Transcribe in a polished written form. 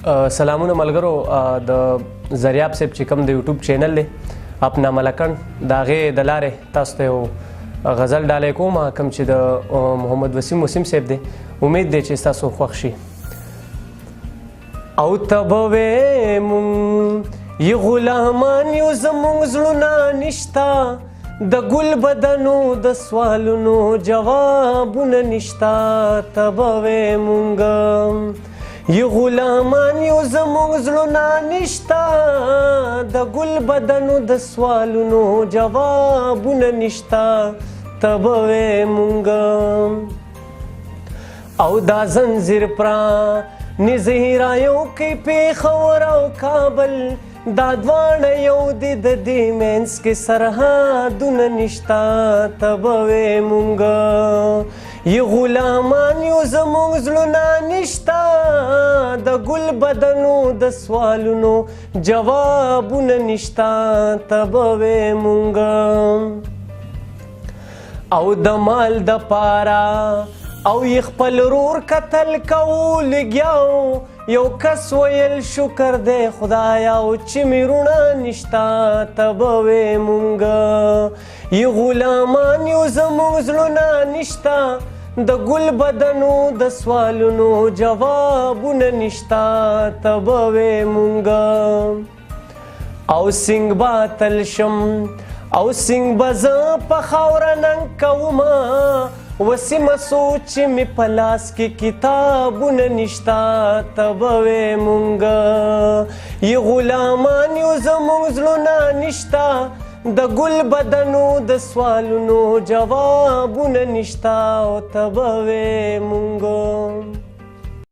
سلامونه ملګرو د زریاب صاحب چې کوم د یوټیوب چینل دی اپنا ملکن د هغې د لارې تاسو ته یو غزل ډالۍ کوم کوم چې د محمد وسیم صاحب دی امید دی چې ستاسو خوښ شي او ته به وې مونږ یې غلامان یو زمونږ زړونه نشته د ګل بدنو د سوالونو جوابونه نشته ته به وې مونږ یې غلامان یو زمونږ زړونه نشته د ګل بدنو د سوالونو جوابونه نشته ته به وې مونږ او دا زنځیر پرانیزې رایو کې پېښور او کابل دا دواړه یو دی د دې منځ کې سرحدونه نشته ته به وې مونږ یې غلامان یو زمونږ زړونه نشته د ګل بدنو د سوالونو جوابونه نشته ته به وې مونږ او د مال دپاره او یې خپل ورور قتل کوو لګیاو یو کس ویل شکر دی خدایا او چې مې وروڼه نشته ته به وې مونږ یې غلامان یو زمونږ زړونه نشته د ګل بدنو د سوالونو جوابونه نشته ته به وې مونږ او سنګ به تل شم او سنګ به زه په خاوره ننګ کومه وسیمه سوچ مې په لاس کې کتابونه نشته ته به وې مونږ یې غلامان یو زمونږ زړونه نشته د ګل بدنو د سوالونو جوابونه نشته او ته به وې مونږ